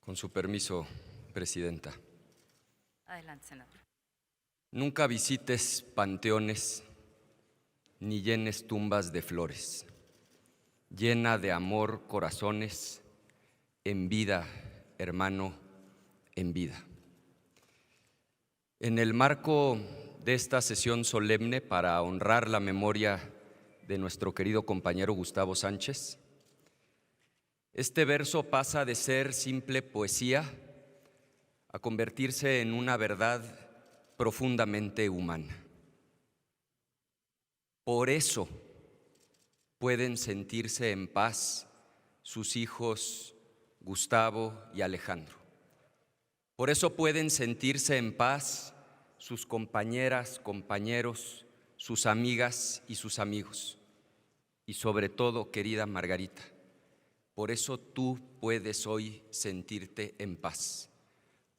Con su permiso, Presidenta. Adelante, senador. Nunca visites panteones ni llenes tumbas de flores. Llena de amor corazones, en vida, hermano, en vida. En el marco de esta sesión solemne para honrar la memoria de nuestro querido compañero Gustavo Sánchez, este verso pasa de ser simple poesía a convertirse en una verdad profundamente humana. Por eso pueden sentirse en paz sus hijos Gustavo y Alejandro. Por eso pueden sentirse en paz sus compañeras, compañeros, sus amigas y sus amigos. Y sobre todo, querida Margarita, por eso tú puedes hoy sentirte en paz,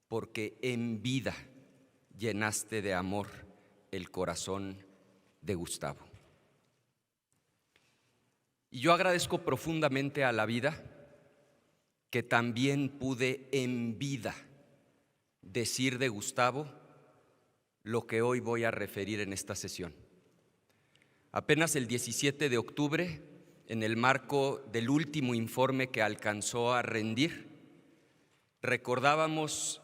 porque en vida llenaste de amor el corazón de Gustavo. Y yo agradezco profundamente a la vida que también pude en vida decir de Gustavo lo que hoy voy a referir en esta sesión. Apenas el 17 de octubre, en el marco del último informe que alcanzó a rendir, recordábamos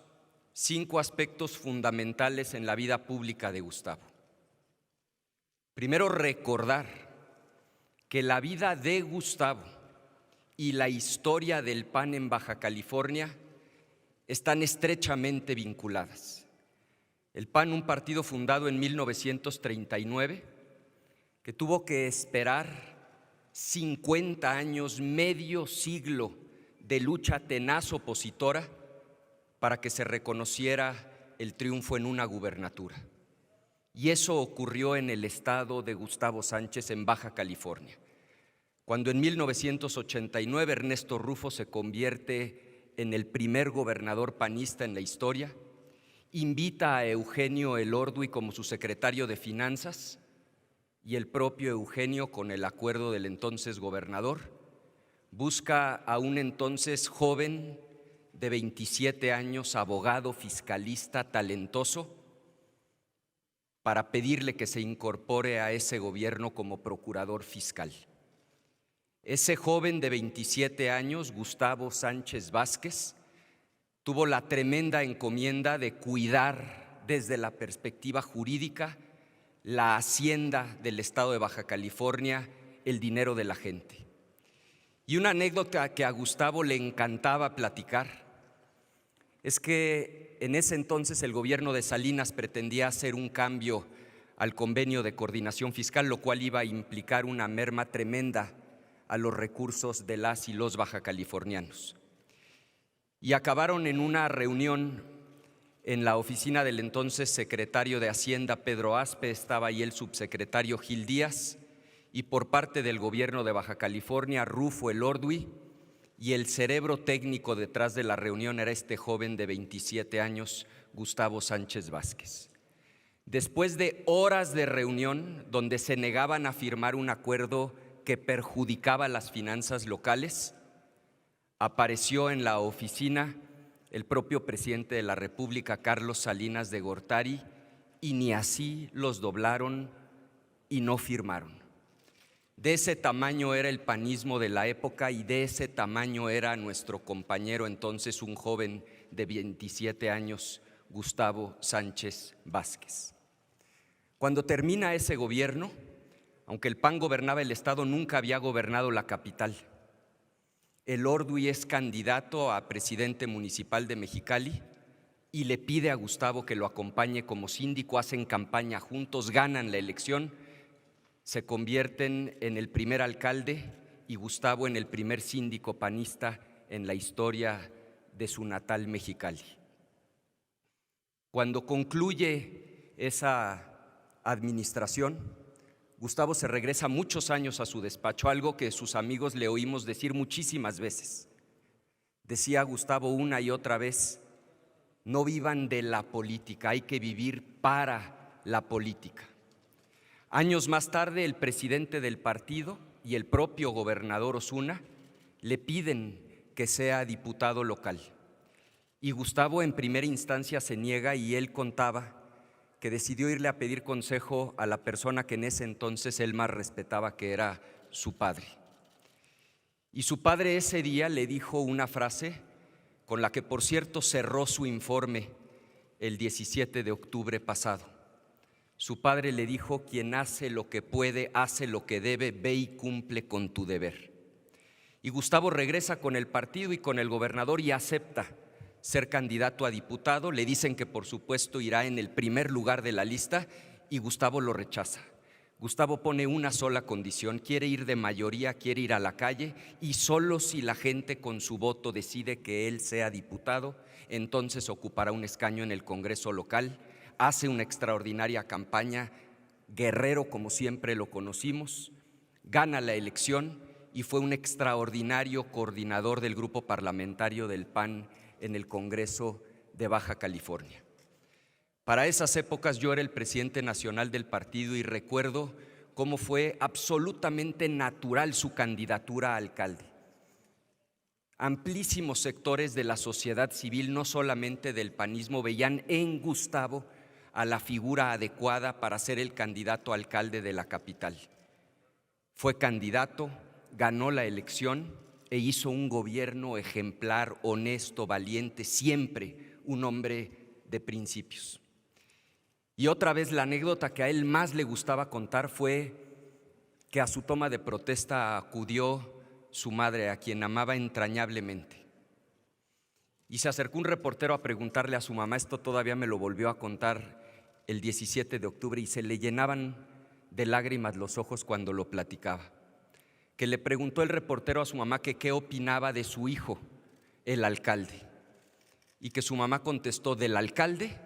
5 aspectos fundamentales en la vida pública de Gustavo. Primero, recordar que la vida de Gustavo y la historia del PAN en Baja California están estrechamente vinculadas. El PAN, un partido fundado en 1939, que tuvo que esperar 50 años, medio siglo de lucha tenaz opositora para que se reconociera el triunfo en una gubernatura. Y eso ocurrió en el estado de Gustavo Sánchez, en Baja California, cuando en 1989 Ernesto Rufo se convierte en el primer gobernador panista en la historia, invita a Eugenio Elorduy como su secretario de Finanzas, y el propio Eugenio, con el acuerdo del entonces gobernador, busca a un entonces joven de 27 años, abogado, fiscalista, talentoso, para pedirle que se incorpore a ese gobierno como procurador fiscal. Ese joven de 27 años, Gustavo Sánchez Vázquez, tuvo la tremenda encomienda de cuidar desde la perspectiva jurídica la hacienda del estado de Baja California, el dinero de la gente. Y una anécdota que a Gustavo le encantaba platicar es que en ese entonces el gobierno de Salinas pretendía hacer un cambio al convenio de coordinación fiscal, lo cual iba a implicar una merma tremenda a los recursos de las y los bajacalifornianos. Y acabaron en una reunión en la oficina del entonces secretario de Hacienda, Pedro Aspe, estaba ahí el subsecretario Gil Díaz, y por parte del gobierno de Baja California, Rufo Elorduy, y el cerebro técnico detrás de la reunión era este joven de 27 años, Gustavo Sánchez Vázquez. Después de horas de reunión donde se negaban a firmar un acuerdo que perjudicaba las finanzas locales, apareció en la oficina el propio presidente de la República, Carlos Salinas de Gortari, y ni así los doblaron y no firmaron. De ese tamaño era el panismo de la época y de ese tamaño era nuestro compañero entonces, un joven de 27 años, Gustavo Sánchez Vázquez. Cuando termina ese gobierno, aunque el PAN gobernaba el estado, nunca había gobernado la capital. Elorduy es candidato a presidente municipal de Mexicali y le pide a Gustavo que lo acompañe como síndico, hacen campaña juntos, ganan la elección, se convierten en el primer alcalde y Gustavo en el primer síndico panista en la historia de su natal Mexicali. Cuando concluye esa administración, Gustavo se regresa muchos años a su despacho, algo que sus amigos le oímos decir muchísimas veces. Decía Gustavo una y otra vez: no vivan de la política, hay que vivir para la política. Años más tarde, el presidente del partido y el propio gobernador Osuna le piden que sea diputado local. Y Gustavo en primera instancia se niega y él contaba que decidió irle a pedir consejo a la persona que en ese entonces él más respetaba, que era su padre. Y su padre ese día le dijo una frase con la que, por cierto, cerró su informe el 17 de octubre pasado. Su padre le dijo: quien hace lo que puede, hace lo que debe, ve y cumple con tu deber. Y Gustavo regresa con el partido y con el gobernador y acepta ser candidato a diputado. Le dicen que por supuesto irá en el primer lugar de la lista y Gustavo lo rechaza. Gustavo pone una sola condición: quiere ir de mayoría, quiere ir a la calle, y solo si la gente con su voto decide que él sea diputado, entonces ocupará un escaño en el Congreso local. Hace una extraordinaria campaña, guerrero como siempre lo conocimos, gana la elección y fue un extraordinario coordinador del grupo parlamentario del PAN en el Congreso de Baja California. Para esas épocas yo era el presidente nacional del partido y recuerdo cómo fue absolutamente natural su candidatura a alcalde. Amplísimos sectores de la sociedad civil, no solamente del panismo, veían en Gustavo a la figura adecuada para ser el candidato a alcalde de la capital. Fue candidato, ganó la elección e hizo un gobierno ejemplar, honesto, valiente, siempre un hombre de principios. Y otra vez la anécdota que a él más le gustaba contar fue que a su toma de protesta acudió su madre, a quien amaba entrañablemente. Y se acercó un reportero a preguntarle a su mamá, esto todavía me lo volvió a contar el 17 de octubre, y se le llenaban de lágrimas los ojos cuando lo platicaba. Que le preguntó el reportero a su mamá que qué opinaba de su hijo, el alcalde, y que su mamá contestó: del alcalde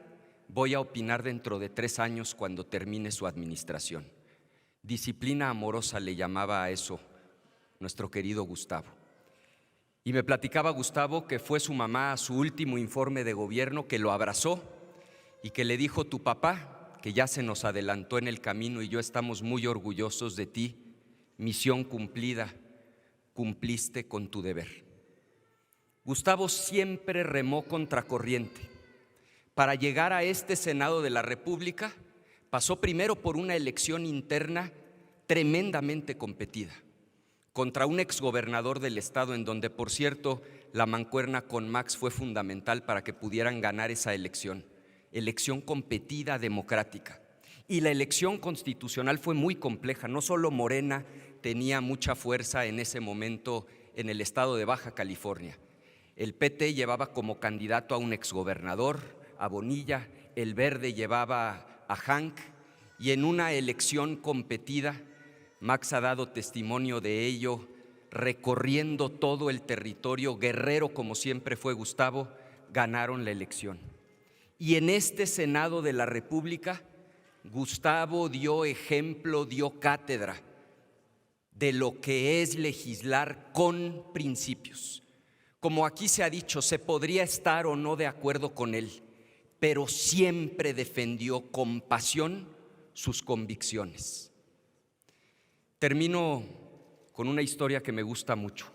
voy a opinar dentro de 3 años cuando termine su administración. Disciplina amorosa le llamaba a eso nuestro querido Gustavo. Y me platicaba Gustavo que fue su mamá a su último informe de gobierno, que lo abrazó y que le dijo: tu papá, que ya se nos adelantó en el camino y yo estamos muy orgullosos de ti, misión cumplida, cumpliste con tu deber. Gustavo siempre remó contracorriente. Para llegar a este Senado de la República, pasó primero por una elección interna tremendamente competida, contra un exgobernador del estado, en donde, por cierto, la mancuerna con Max fue fundamental para que pudieran ganar esa elección competida, democrática. Y la elección constitucional fue muy compleja. No solo Morena tenía mucha fuerza en ese momento en el estado de Baja California. El PT llevaba como candidato a un exgobernador, a Bonilla, el Verde llevaba a Hank, y en una elección competida, Max ha dado testimonio de ello, recorriendo todo el territorio, guerrero como siempre fue Gustavo, ganaron la elección. Y en este Senado de la República, Gustavo dio ejemplo, dio cátedra de lo que es legislar con principios. Como aquí se ha dicho, se podría estar o no de acuerdo con él, pero siempre defendió con pasión sus convicciones. Termino con una historia que me gusta mucho.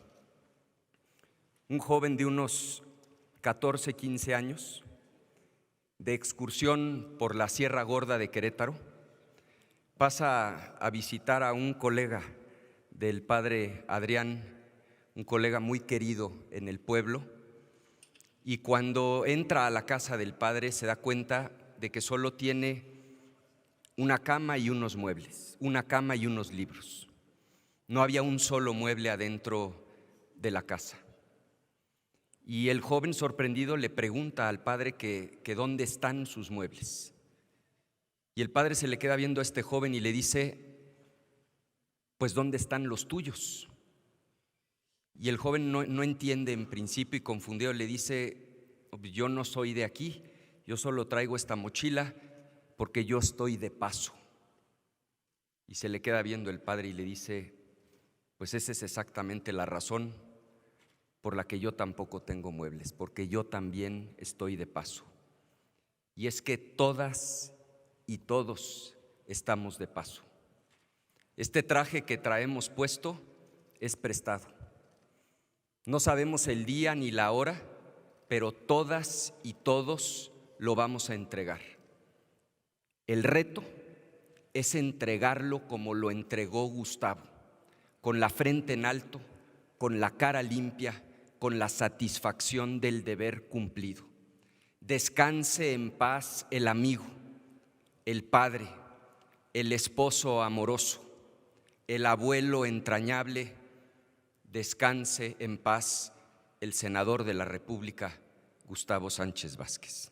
Un joven de unos 14, 15 años, de excursión por la Sierra Gorda de Querétaro, pasa a visitar a un colega del padre Adrián, un colega muy querido en el pueblo, y cuando entra a la casa del padre se da cuenta de que solo tiene una cama y unos muebles, una cama y unos libros. No había un solo mueble adentro de la casa. Y el joven, sorprendido, le pregunta al padre que dónde están sus muebles. Y el padre se le queda viendo a este joven y le dice: pues ¿dónde están los tuyos? Y el joven no entiende en principio y confundido le dice: yo no soy de aquí, yo solo traigo esta mochila porque yo estoy de paso. Y se le queda viendo el padre y le dice: pues esa es exactamente la razón por la que yo tampoco tengo muebles, porque yo también estoy de paso. Y es que todas y todos estamos de paso. Este traje que traemos puesto es prestado. No sabemos el día ni la hora pero todas y todos lo vamos a entregar. El reto es entregarlo como lo entregó Gustavo, con la frente en alto, con la cara limpia, con la satisfacción del deber cumplido. Descanse en paz el amigo, el padre, el esposo amoroso, el abuelo entrañable. Descanse en paz el senador de la República, Gustavo Sánchez Vázquez.